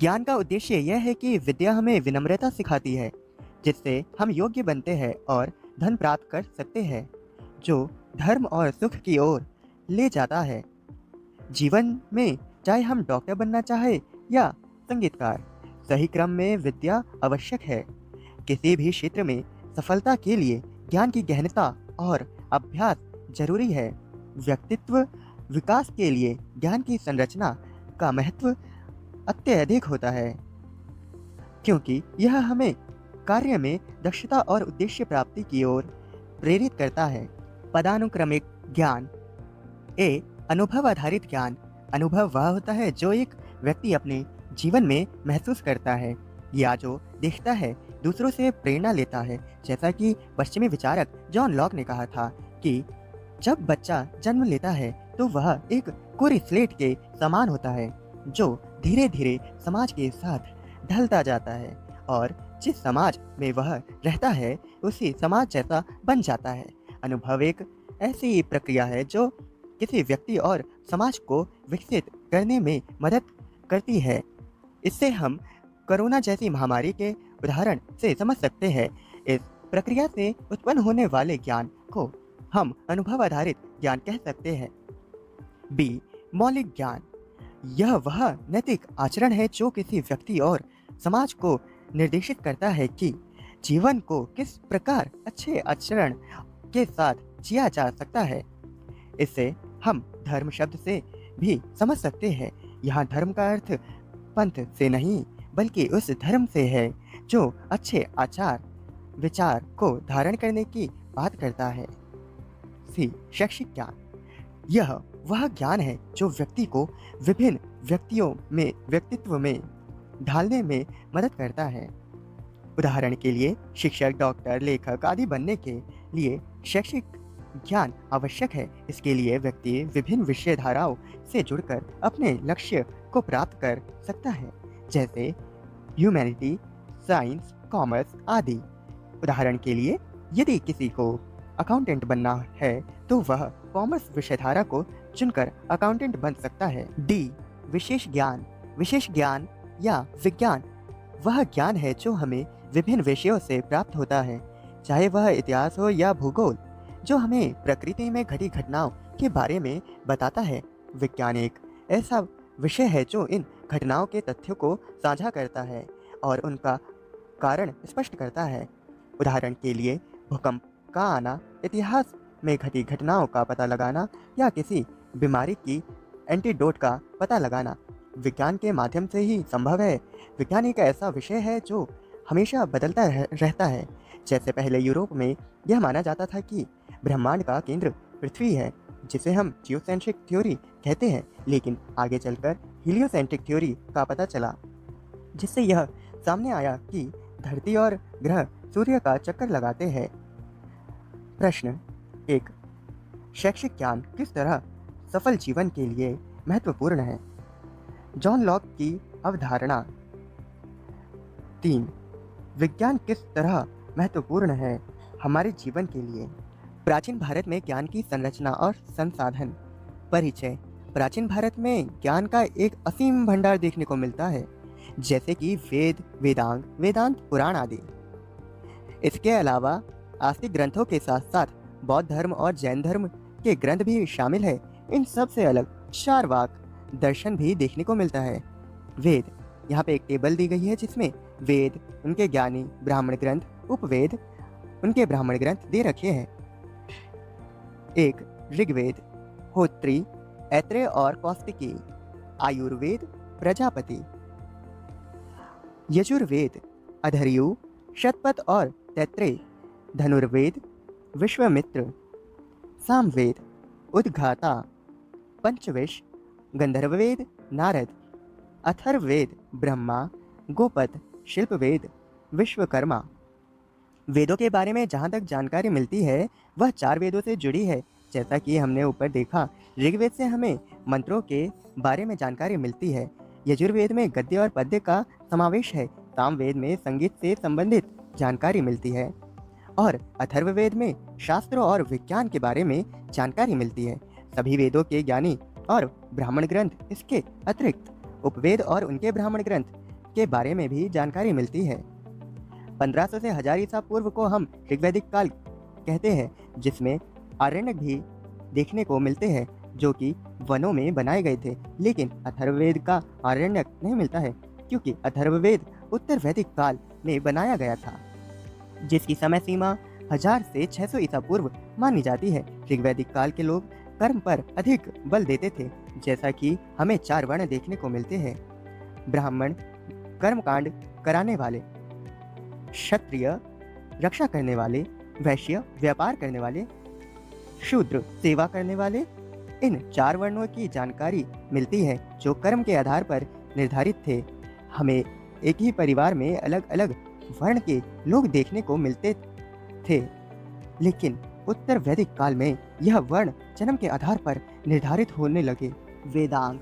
ज्ञान का उद्देश्य यह है कि विद्या हमें विनम्रता सिखाती है, जिससे हम योग्य बनते हैं और धन प्राप्त कर सकते हैं, जो धर्म और सुख की ओर ले जाता है। जीवन में चाहे हम डॉक्टर बनना चाहे या संगीतकार, सही क्रम में विद्या आवश्यक है। किसी भी क्षेत्र में सफलता के लिए ज्ञान की गहनता और अभ्यास जरूरी है। व्यक्तित्व विकास के लिए ज्ञान की संरचना का महत्व अत्यधिक होता है, क्योंकि यह हमें कार्य में दक्षता और उद्देश्य प्राप्ति की ओर प्रेरित करता है। पदानुक्रमिक ज्ञान। ए अनुभव आधारित ज्ञान। अनुभव वह होता है जो एक व्यक्ति अपने जीवन में महसूस करता है या जो देखता है, दूसरों से प्रेरणा लेता है। जैसा कि पश्चिमी विचारक जॉन लॉक ने कहा था कि जब बच्चा जन्म लेता है तो वह एक कोरी स्लेट के समान होता है, जो धीरे धीरे समाज के साथ ढलता जाता है और जिस समाज में वह रहता है उसी समाज जैसा बन जाता है। अनुभव एक ऐसी प्रक्रिया है जो किसी व्यक्ति और समाज को विकसित करने में मदद करती है। इससे हम कोरोना जैसी महामारी के उदाहरण से समझ सकते हैं। इस प्रक्रिया से उत्पन्न होने वाले ज्ञान को हम अनुभव आधारित ज्ञान कह सकते हैं। बी मौलिक ज्ञान। यह वह नैतिक आचरण है जो किसी व्यक्ति और समाज को निर्देशित करता है कि जीवन को किस प्रकार अच्छे आचरण के साथ जिया जा सकता है। इससे हम धर्म शब्द से भी समझ सकते हैं। यहाँ धर्म का अर्थ पंथ से नहीं बल्कि उस धर्म से है जो अच्छे आचार विचार को धारण करने की बात करता है। सी शैक्षिक ज्ञान। यह वह ज्ञान है जो व्यक्ति को विभिन्न व्यक्तित्व में ढालने में मदद करता है। उदाहरण के लिए शिक्षक, डॉक्टर, लेखक आदि बनने के लिए शैक्षिक ज्ञान आवश्यक है। इसके लिए व्यक्ति विभिन्न विषय धाराओं से जुड़कर अपने लक्ष्य को प्राप्त कर सकता है, जैसे ह्यूमैनिटी, साइंस, कॉमर्स आदि। उदाहरण के लिए यदि किसी को अकाउंटेंट बनना है तो वह कॉमर्स विषयधारा को चुनकर अकाउंटेंट बन सकता है। डी विशेष ज्ञान। विशेष ज्ञान या विज्ञान वह ज्ञान है जो हमें विभिन्न विषयों से प्राप्त होता है, चाहे वह इतिहास हो या भूगोल, जो हमें प्रकृति में घटी घटनाओं के बारे में बताता है। विज्ञान एक ऐसा विषय है जो इन घटनाओं के तथ्यों को साझा करता है और उनका कारण स्पष्ट करता है। उदाहरण के लिए भूकंप का आना, इतिहास में घटी घटनाओं का पता लगाना या किसी बीमारी की एंटीडोट का पता लगाना विज्ञान के माध्यम से ही संभव है। विज्ञान एक ऐसा विषय है जो हमेशा बदलता रहता है। जैसे पहले यूरोप में यह माना जाता था कि ब्रह्मांड का केंद्र पृथ्वी है, जिसे हम जियोसेंट्रिक थ्योरी कहते हैं, लेकिन आगे चलकर हीलियोसेंट्रिक थ्योरी का पता चला, जिससे यह सामने आया कि धरती और ग्रह सूर्य का चक्कर लगाते हैं। प्रश्न एक, शैक्षिक ज्ञान किस तरह सफल जीवन के लिए महत्वपूर्ण है? जॉन लॉक की अवधारणा। 3, विज्ञान किस तरह महत्वपूर्ण है हमारे जीवन के लिए? प्राचीन भारत में ज्ञान की संरचना और संसाधन। परिचय। प्राचीन भारत में ज्ञान का एक असीम भंडार देखने को मिलता है, जैसे कि वेद, वेदांग, वेदांत, पुराण आदि। इसके अलावा आस्तिक ग्रंथों के साथ साथ बौद्ध धर्म और जैन धर्म के ग्रंथ भी शामिल है। इन सब से अलग चारवाक दर्शन भी देखने को मिलता है। वेद। यहाँ पे एक टेबल दी गई है जिसमें वेद, उनके ज्ञानी ब्राह्मण ग्रंथ, उपवेद, उनके ब्राह्मण ग्रंथ दे रखे हैं। 1 ऋग्वेद, होत्री, ऐत्रेय और कौस्तिकी। आयुर्वेद, प्रजापति। यजुर्वेद, अधर्यु, शतपथ और तैत्रेय। धनुर्वेद, विश्वामित्र। सामवेद, उद्गाता, पंचविश। गंधर्ववेद, नारद। अथर्ववेद, ब्रह्मा, गोपद। शिल्पवेद, विश्वकर्मा। वेदों के बारे में जहाँ तक जानकारी मिलती है वह 4 वेदों से जुड़ी है। जैसा कि हमने ऊपर देखा, ऋग्वेद से हमें मंत्रों के बारे में जानकारी मिलती है। यजुर्वेद में गद्य और पद्य का समावेश है। सामवेद में संगीत से संबंधित जानकारी मिलती है और अथर्ववेद में शास्त्रों और विज्ञान के बारे में जानकारी मिलती है। सभी वेदों के ज्ञानी और ब्राह्मण ग्रंथ, इसके अतिरिक्त उपवेद और उनके ब्राह्मण ग्रंथ के बारे में भी जानकारी मिलती है। 1500 से 1000 ईसा पूर्व को हम ऋग्वैदिक काल कहते हैं, जिसमें आरण्यक भी देखने को मिलते हैं जो कि वनों में बनाए गए थे। लेकिन अथर्ववेद का आरण्यक नहीं मिलता है, क्योंकि अथर्ववेद उत्तर वैदिक काल में बनाया गया था, जिसकी समय सीमा 1000 से 600 ईसा पूर्व मानी जाती है। ऋग्वैदिक काल के लोग कर्म पर अधिक बल देते थे, जैसा कि हमें 4 वर्ण देखने को मिलते हैं। ब्राह्मण कर्मकांड कराने वाले, क्षत्रिय रक्षा करने वाले, वैश्य व्यापार करने वाले, शूद्र सेवा करने वाले। इन 4 वर्णों की जानकारी मिलती है जो कर्म के आधार पर निर्धारित थे। हमें एक ही परिवार में अलग अलग वर्ण के लोग देखने को मिलते थे, लेकिन उत्तर वैदिक काल में यह वर्ण जन्म के आधार पर निर्धारित होने लगे। वेदांग,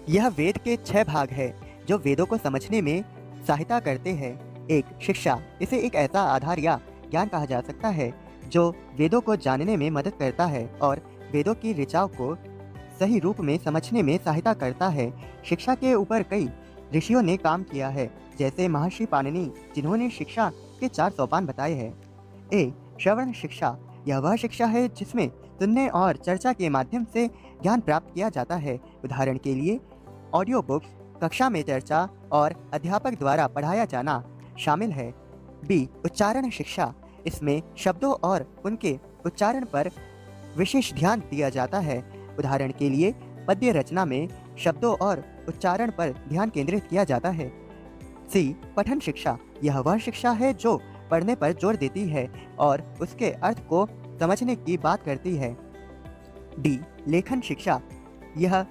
यह वेद के 6 भाग है जो वेदों को समझने में सहायता करते हैं। एक शिक्षा, इसे एक ऐसा आधार या ज्ञान कहा जा सकता है जो वेदों को जानने में मदद करता है और वेदों की ऋचाओं को सही रूप में समझने में सहायता करता है। शिक्षा के ऊपर कई ऋषियों ने काम किया है, जैसे महर्षि पाणिनि, जिन्होंने शिक्षा के 4 सोपान बताए हैं। ए श्रवण शिक्षा, यह वह शिक्षा है जिसमें सुनने और चर्चा के माध्यम से ज्ञान प्राप्त किया जाता है। उदाहरण के लिए ऑडियो बुक्स, कक्षा में चर्चा और अध्यापक द्वारा पढ़ाया जाना शामिल है। बी उच्चारण शिक्षा, इसमें शब्दों और उनके उच्चारण पर विशेष ध्यान दिया जाता है। उदाहरण के लिए पद्य रचना में शब्दों और उच्चारण पर ध्यान केंद्रित किया जाता है। सी पठन शिक्षा, यह वह शिक्षा है जो पढ़ने पर जोर देती है और उसके अर्थ को समझने की बात करती है। डी लेखन शिक्षा, यह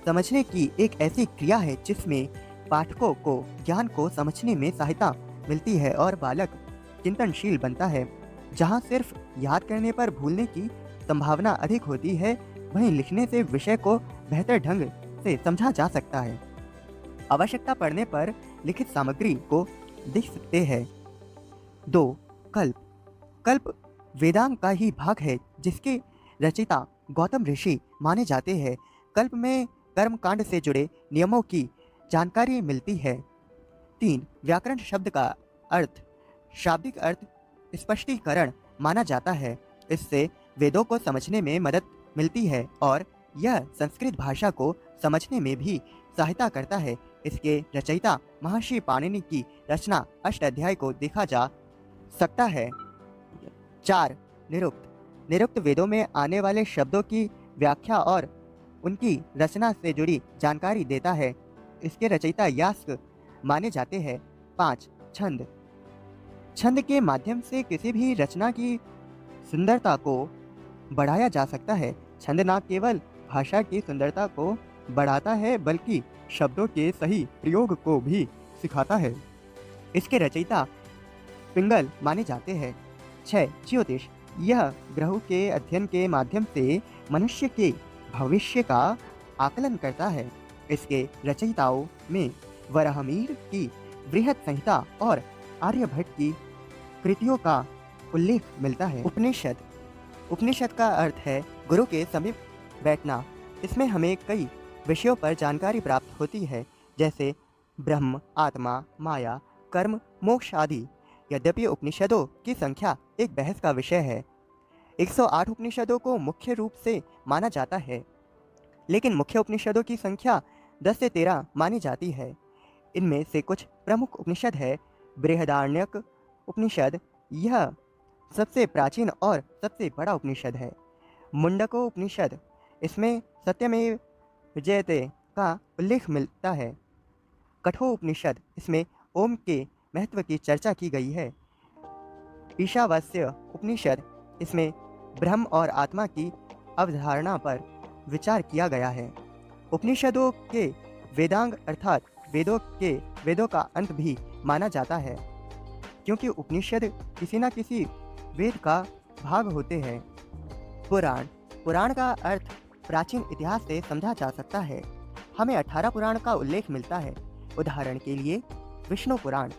समझने की एक ऐसी क्रिया है जिसमें पाठकों को ज्ञान को समझने में सहायता मिलती है और बालक चिंतनशील बनता है। जहाँ सिर्फ याद करने पर भूलने की संभावना अधिक होती है, वहीं लिखने से विषय को बेहतर ढंग से समझा जा सकता है। आवश्यकता पड़ने पर लिखित सामग्री को देख सकते हैं। 2 कल्प, कल्प वेदांग का ही भाग है जिसके रचयिता गौतम ऋषि माने जाते हैं। कल्प में कर्मकांड से जुड़े नियमों की जानकारी मिलती है। 3 व्याकरण शब्द का अर्थ शाब्दिक अर्थ स्पष्टीकरण माना जाता है। इससे वेदों को समझने में मदद मिलती है और यह संस्कृत भाषा को समझने में भी सहायता करता है। इसके रचयिता महर्षि पाणिनि की रचना अष्टाध्यायी को देखा जा सकता है। 4 निरुक्त, निरुक्त वेदों में आने वाले शब्दों की व्याख्या और उनकी रचना से जुड़ी जानकारी देता है। इसके रचयिता यास्क माने जाते हैं। 5 छंद, छंद के माध्यम से किसी भी रचना की सुंदरता को बढ़ाया जा सकता है। छंद न केवल भाषा की सुंदरता को बढ़ाता है बल्कि शब्दों के सही प्रयोग को भी सिखाता है। इसके रचयिता पिंगल माने जाते हैं। 6 ज्योतिष, यह ग्रहों के अध्ययन के माध्यम से मनुष्य के भविष्य का आकलन करता है। इसके रचयिताओं में वराहमिहिर की बृहत संहिता और आर्यभट्ट की कृतियों का उल्लेख मिलता है। उपनिषद, उपनिषद का अर्थ है गुरु के समीप बैठना। इसमें हमें कई विषयों पर जानकारी प्राप्त होती है, जैसे ब्रह्म, आत्मा, माया, कर्म, मोक्ष आदि। यद्यपि उपनिषदों की संख्या एक बहस का विषय है। 108 उपनिषदों को मुख्य रूप से माना जाता है, लेकिन मुख्य उपनिषदों की संख्या 10 से 13 मानी जाती है। इनमें से कुछ प्रमुख उपनिषद है। बृहदारण्यक उपनिषद, यह सबसे प्राचीन और सबसे बड़ा उपनिषद है। मुंडको उपनिषद, इसमें सत्यमेव जयते का उल्लेख मिलता है। कठोपनिषद, इसमें ओम के महत्व की चर्चा की गई है। ईशावास्य उपनिषद, इसमें ब्रह्म और आत्मा की अवधारणा पर विचार किया गया है। उपनिषदों के वेदांग अर्थात वेदों का अंत भी माना जाता है, क्योंकि उपनिषद किसी न किसी वेद का भाग होते हैं। पुराण, पुराण का अर्थ प्राचीन इतिहास से समझा जा सकता है। हमें 18 पुराण का उल्लेख मिलता है। उदाहरण के लिए विष्णु पुराण,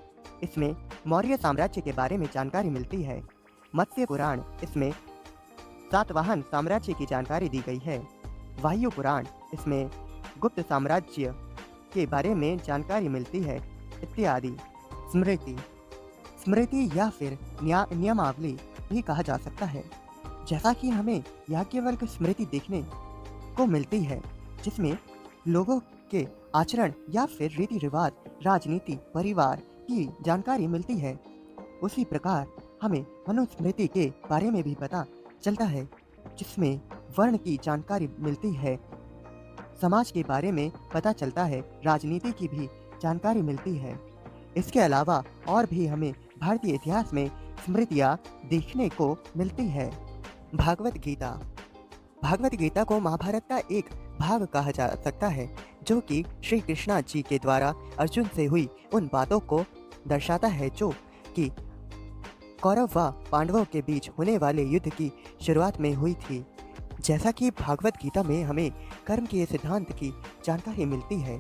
इसमें मौर्य साम्राज्य के बारे में जानकारी मिलती है। मत्स्य पुराण, इसमें सातवाहन साम्राज्य की जानकारी दी गई है। वायु पुराण, इसमें गुप्त साम्राज्य के बारे में जानकारी मिलती है। इत्यादि। स्मृति स्मृति या फिर नियमावली भी कहा जा सकता है। जैसा कि हमें याज्ञवल्क्य स्मृति देखने को मिलती है, जिसमें लोगों के आचरण या फिर रीति रिवाज, राजनीति, परिवार की जानकारी मिलती है, उसी प्रकार हमें मनुस्मृति के बारे में भी पता चलता है, जिसमें वर्ण की जानकारी मिलती है, समाज के बारे में पता चलता है, राजनीति की भी जानकारी मिलती है। इसके अलावा और भी हमें भारतीय इतिहास में स्मृतियाँ देखने को मिलती है। भागवत गीता भागवत गीता को महाभारत का एक भाग कहा जा सकता है, जो कि श्री कृष्णा जी के द्वारा अर्जुन से हुई उन बातों को दर्शाता है जो कि कौरव व पांडवों के बीच होने वाले युद्ध की शुरुआत में हुई थी। जैसा कि भागवत गीता में हमें कर्म के सिद्धांत की जानकारी मिलती है,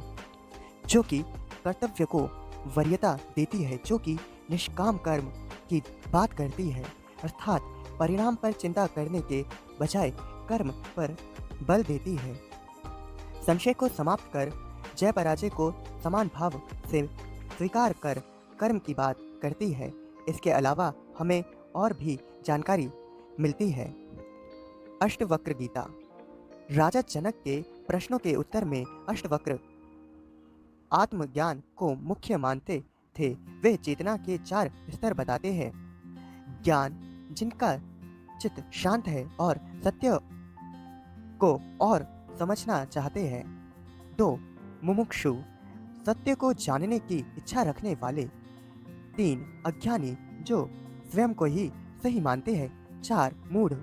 जो कि कर्तव्य को वरीयता देती है, जो कि निष्काम कर्म की बात करती है, अर्थात परिणाम पर चिंता करने के बजाय कर्म पर बल देती है। संशय को समाप्त कर जय पराजय को समान भाव से स्वीकार कर कर्म की बात करती है। इसके अलावा हमें और भी जानकारी मिलती है। अष्टवक्र गीता राजा जनक के प्रश्नों के उत्तर में अष्टवक्र आत्मज्ञान को मुख्य मानते थे। वे चेतना के 4 स्तर बताते हैं। ज्ञान, जिनका चित्त शांत है और सत्य को और समझना चाहते हैं। 2 मुमुक्षु, सत्य को जानने की इच्छा रखने वाले। 3 अज्ञानी, जो स्वयं को ही सही मानते हैं। 4 मूढ़,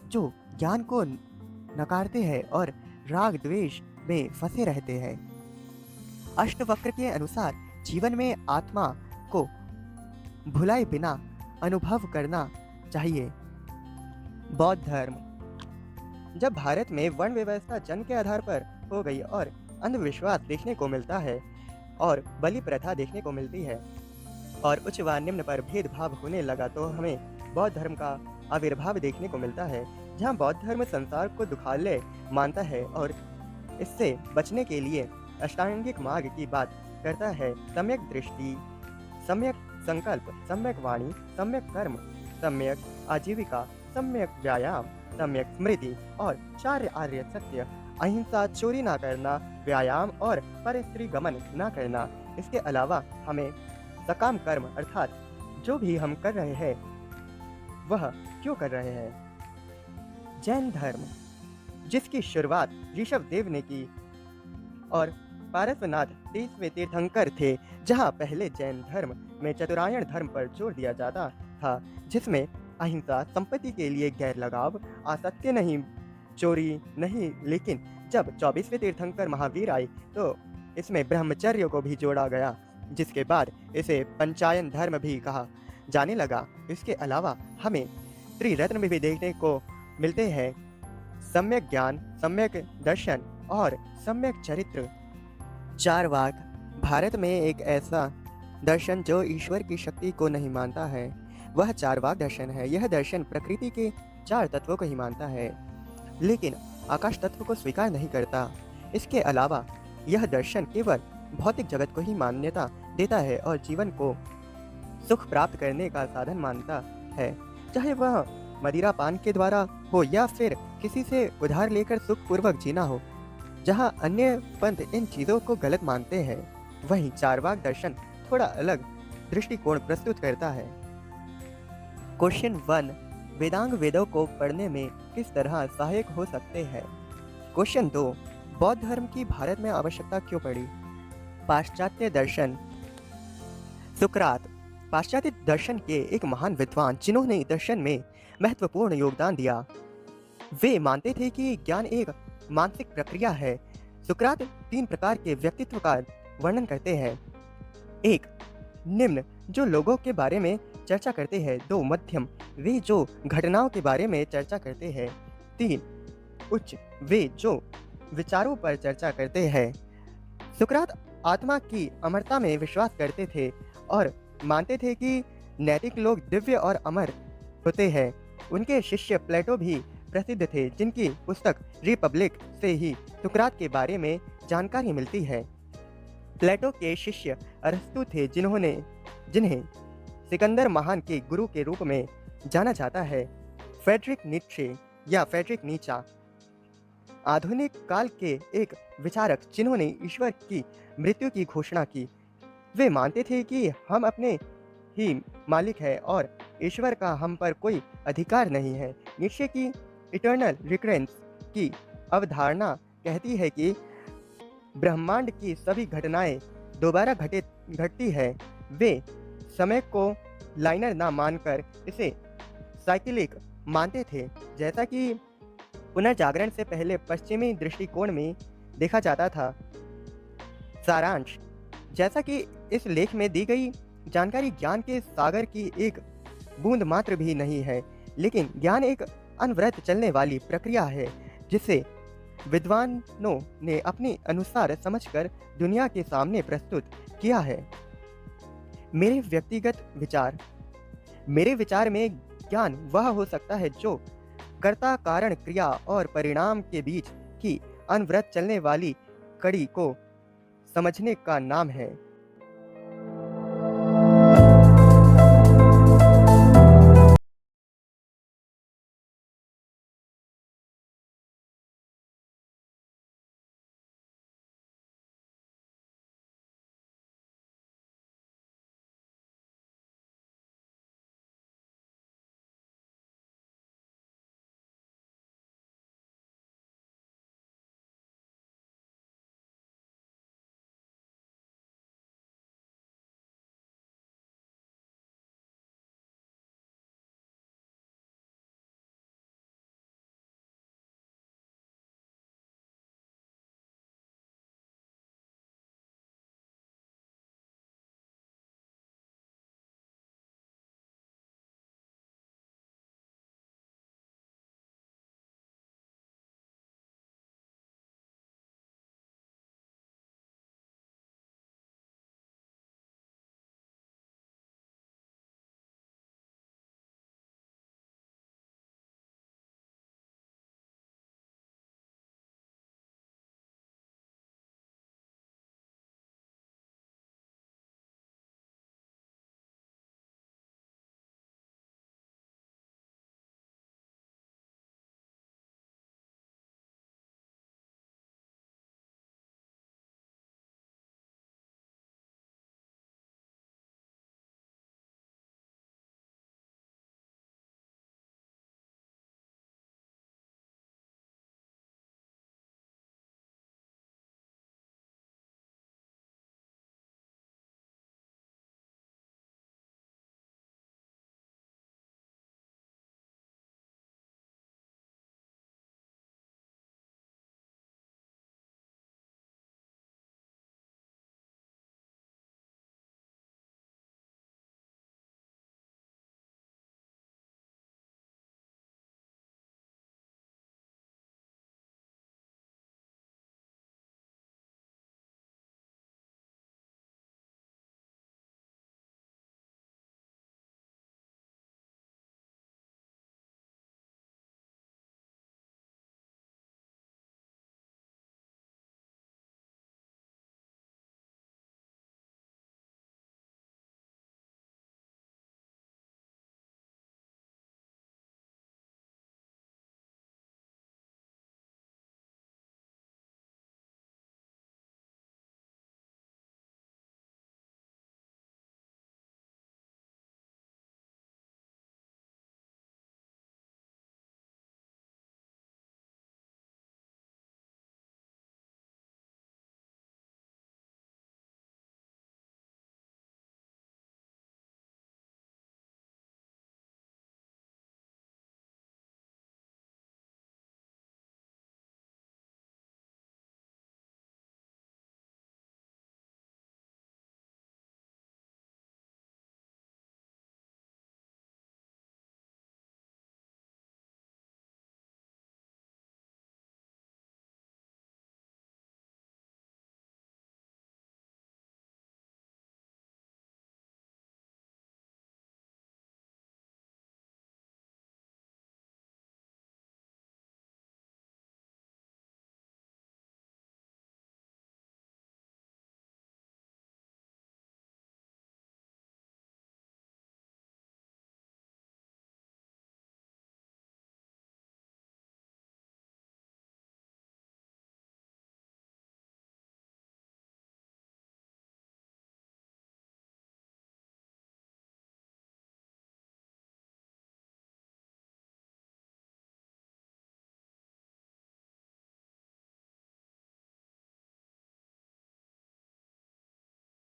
जो ज्ञान को नकारते हैं और राग द्वेष में फंसे रहते हैं। अष्टवक्र के अनुसार जीवन में आत्मा को भुलाए बिना अनुभव करना चाहिए। बौद्ध धर्म जब भारत में वर्ण व्यवस्था जन्म के आधार पर हो गई और अंधविश्वास देखने को मिलता है और बलि प्रथा देखने को मिलती है और उच्च व निम्न पर भेदभाव होने लगा, तो हमें बौद्ध धर्म का आविर्भाव देखने को मिलता है, जहां बौद्ध धर्म संसार को दुखालय मानता है और इससे बचने के लिए अष्टांगिक मार्ग की बात करता है। सम्यक दृष्टि, सम्यक संकल्प, सम्यक वाणी, सम्यक कर्म, सम्यक आजीविका, सम्यक व्यायाम, सम्यक स्मृति और 4 आर्य सत्य, अहिंसा, चोरी ना करना, व्यायाम और परस्त्री गमन ना करना। इसके अलावा हमें सकाम कर्म अर्थात जो भी हम कर रहे हैं वह क्यों कर रहे हैं। जैन धर्म, जिसकी शुरुआत ऋषभ देव ने की और पारसनाथ 30वें तीर्थंकर थे, जहां पहले जैन धर्म में चतुरायण धर्म पर जोर दिया जाता था, जिसमें अहिंसा, संपत्ति के लिए गैर लगाव, असत्य नहीं, चोरी नहीं। लेकिन जब 24वें तीर्थंकर महावीर आए तो इसमें ब्रह्मचर्य को भी जोड़ा गया, जिसके बाद इसे पंचायन धर्म भी कहा जाने लगा। इसके अलावा हमें त्रिरत्न में भी देखने को मिलते हैं। सम्यक ज्ञान, सम्यक दर्शन और सम्यक चरित्र। चारवाक भारत में एक ऐसा दर्शन जो ईश्वर की शक्ति को नहीं मानता है, वह चारवाक दर्शन है। यह दर्शन प्रकृति के 4 तत्वों को ही मानता है, लेकिन आकाश तत्व को स्वीकार नहीं करता। इसके अलावा यह दर्शन केवल भौतिक जगत को ही मान्यता देता है और जीवन को सुख प्राप्त करने का साधन मानता है, चाहे वह मदिरा पान के द्वारा हो या फिर किसी से उधार लेकर सुख पूर्वक जीना हो। जहां अन्य पंथ इन चीज़ों को गलत मानते हैं, वहीं चारवाक दर्शन थोड़ा अलग दृष्टिकोण प्रस्तुत करता है। क्वेश्चन 1, वेदांग वेदों को पढ़ने में किस तरह सहायक हो सकते हैं। क्वेश्चन 2, बौद्ध धर्म की भारत में आवश्यकता क्यों पड़ी। पाश्चात्य दर्शन। सुकरात पाश्चात्य दर्शन के एक महान विद्वान जिन्होंने दर्शन में महत्वपूर्ण योगदान दिया। वे मानते थे कि ज्ञान एक मानसिक प्रक्रिया है। सुकरात 3 प्रकार के व्यक्तित्व का वर्णन करते हैं। 1, निम्न, जो लोगों के बारे में चर्चा करते हैं। 2, मध्यम, वे जो घटनाओं के बारे में चर्चा करते हैं। 3, उच्च, वे जो विचारों पर चर्चा करते हैं। सुकरात आत्मा की अमरता में विश्वास करते थे और मानते थे कि नैतिक लोग दिव्य और अमर होते हैं। उनके शिष्य प्लेटो भी प्रसिद्ध थे, जिनकी पुस्तक रिपब्लिक से ही सुकरात के बारे में जानकारी मिलती है। प्लेटो के शिष्य अरस्तु थे जिन्हें सिकंदर महान के गुरु के रूप में जाना जाता है। फ्रेडरिक नीत्शे या फ्रेडरिक नीचा आधुनिक काल के एक विचारक जिन्होंने ईश्वर की मृत्यु की घोषणा की। वे मानते थे कि हम अपने ही मालिक हैं और ईश्वर का हम पर कोई अधिकार नहीं है। नीत्शे की इटर्नल रिकरेंस की अवधारणा कहती है कि ब्रह्मांड की सभी घटनाएं दोबारा घटती है। वे समय को लाइनर ना मानकर इसे साइक्लिक मानते थे, जैसा कि पुनर्जागरण से पहले पश्चिमी दृष्टिकोण में देखा जाता था। सारांश, जैसा कि इस लेख में दी गई जानकारी ज्ञान के सागर की एक बूंद मात्र भी नहीं है, लेकिन ज्ञान एक अनवरत चलने वाली प्रक्रिया है जिसे विद्वानों ने अपने अनुसार समझकर दुनिया के सामने प्रस्तुत किया है। मेरे विचार में ज्ञान वह हो सकता है जो कर्ता कारण क्रिया और परिणाम के बीच की अनवरत चलने वाली कड़ी को समझने का नाम है।